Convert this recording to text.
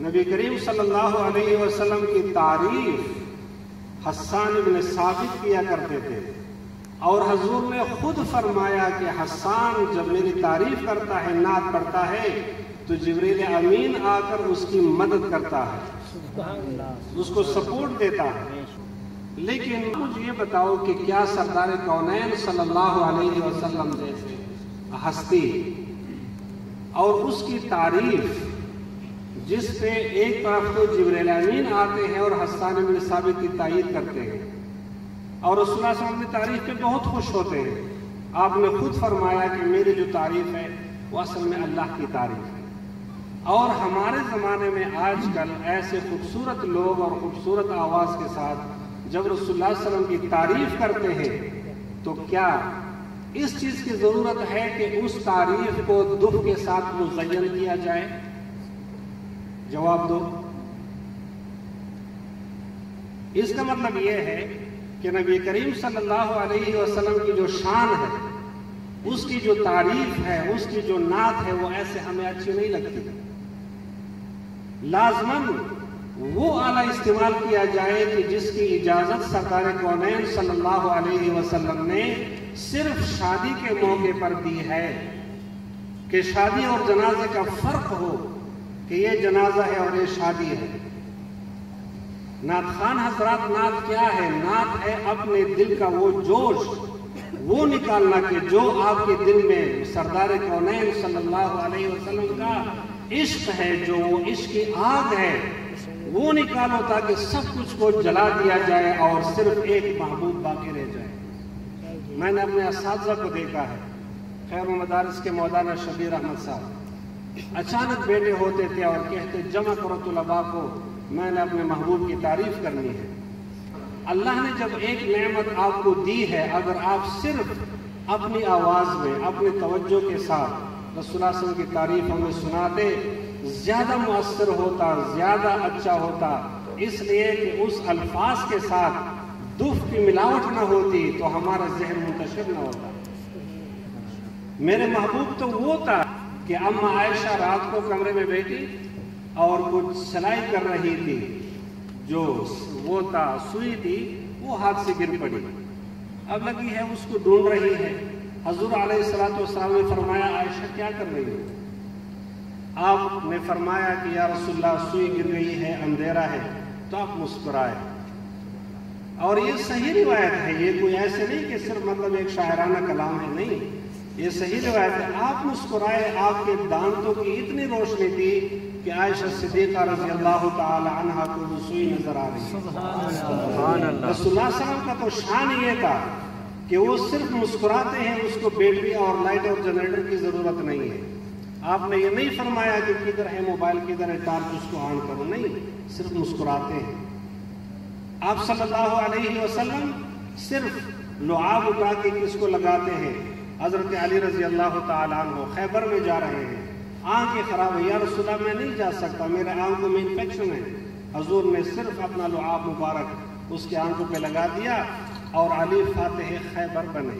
نبی کریم صلی اللہ علیہ وسلم کی تعریف حسان بن ثابت کیا کرتے تھے، اور حضور نے خود فرمایا کہ حسان جب میری تعریف کرتا ہے، نعت پڑھتا ہے، تو جبریل امین آ کر اس کی مدد کرتا ہے، اس کو سپورٹ دیتا ہے۔ لیکن مجھے یہ بتاؤ کہ کیا سردار کونین صلی اللہ علیہ وسلم جیسے ہستی اور اس کی تعریف جس پہ ایک طرف تو جبریل امین آتے ہیں اور حسان بن ثابت کی تائید کرتے ہیں، اور رسول اللہ صلی اللہ علیہ وسلم کی تعریف پہ بہت خوش ہوتے ہیں، آپ نے خود فرمایا کہ میری جو تعریف ہے وہ اصل میں اللہ کی تعریف ہے۔ اور ہمارے زمانے میں آج کل ایسے خوبصورت لوگ اور خوبصورت آواز کے ساتھ جب رسول اللہ صلی اللہ علیہ وسلم کی تعریف کرتے ہیں تو کیا اس چیز کی ضرورت ہے کہ اس تعریف کو دف کے ساتھ مزین کیا جائے؟ جواب دو۔ اس کا مطلب یہ ہے کہ نبی کریم صلی اللہ علیہ وسلم کی جو شان ہے، اس کی جو تعریف ہے، اس کی جو نعت ہے، وہ ایسے ہمیں اچھی نہیں لگتی۔ لازماً وہ آلہ استعمال کیا جائے کہ جس کی اجازت سرکار کونین صلی اللہ علیہ وسلم نے صرف شادی کے موقع پر دی ہے، کہ شادی اور جنازے کا فرق ہو کہ یہ جنازہ ہے اور یہ شادی ہے۔ نعت خوان حضرات، نعت کیا ہے؟ نعت ہے اپنے دل کا وہ جوش، وہ نکالنا کہ جو آپ کے دل میں سردار کونین صلی اللہ علیہ وسلم کا عشق ہے، جو وہ عشق کی آگ ہے، وہ نکالو تاکہ سب کچھ کو جلا دیا جائے اور صرف ایک محبوب باقی رہ جائے۔ میں نے اپنے اساتذہ کو دیکھا ہے، خیر و مدارس کے مولانا شبیر احمد صاحب اچانک بیٹھے ہوتے تھے اور کہتے جمع کرو طلباء کو، میں نے اپنے محبوب کی تعریف کرنی ہے۔ اللہ نے جب ایک نعمت آپ کو دی ہے، اگر آپ صرف اپنی آواز میں اپنی توجہ کے ساتھ رسول اللہ صلی اللہ علیہ وسلم کی تعریف ہمیں سناتے، زیادہ مؤثر ہوتا، زیادہ اچھا ہوتا، اس لیے کہ اس الفاظ کے ساتھ دف کی ملاوٹ نہ ہوتی تو ہمارا ذہن منتشر نہ ہوتا۔ میرے محبوب تو وہ تھا کہ اماں عائشہ رات کو کمرے میں بیٹھی اور کچھ سلائی کر رہی تھی، جو وہ تھا سوئی تھی، وہ ہاتھ سے گر پڑی، اب لگی ہے اس کو ڈھونڈ رہی ہے۔ حضور علیہ السلام نے فرمایا عائشہ کیا کر رہی ہو؟ آپ نے فرمایا کہ یا رسول اللہ سوئی گر گئی ہے، اندھیرا ہے، تو آپ مسکرائے۔ اور یہ صحیح روایت ہے، یہ کوئی ایسے نہیں کہ صرف مطلب ایک شاعرانہ کلام ہے، نہیں، یہ صحیح روایت ہے۔ آپ مسکرائے، آپ کے دانتوں کی اتنی روشنی تھی کہ عائشہ صدیقہ رضی اللہ تعالی عنہا کو وہ سوئی نظر آ رہی ہے۔ رسول اللہ صلی اللہ علیہ وسلم کا تو شان یہ تھا کہ وہ صرف مسکراتے ہیں، اس کو بیٹری اور لائٹ اور جنریٹر کی ضرورت نہیں ہے۔ آپ نے یہ نہیں فرمایا کہ کدھر ہے موبائل، کدھر ہے ٹارچ، اس کو آن کرو، نہیں، صرف مسکراتے ہیں۔ آپ صلی اللہ علیہ وسلم صرف لعاب اٹھا کے کس کو لگاتے ہیں؟ حضرت علی رضی اللہ تعالیٰ عنہ خیبر میں جا رہے ہیں، آنکھیں خراب ہے، یا رسول اللہ میں نہیں جا سکتا، میرے آنکھوں میں انفیکشن ہے۔ حضور نے صرف اپنا لعاب مبارک اس کے آنکھوں پہ لگا دیا اور علی فاتح خیبر بنے۔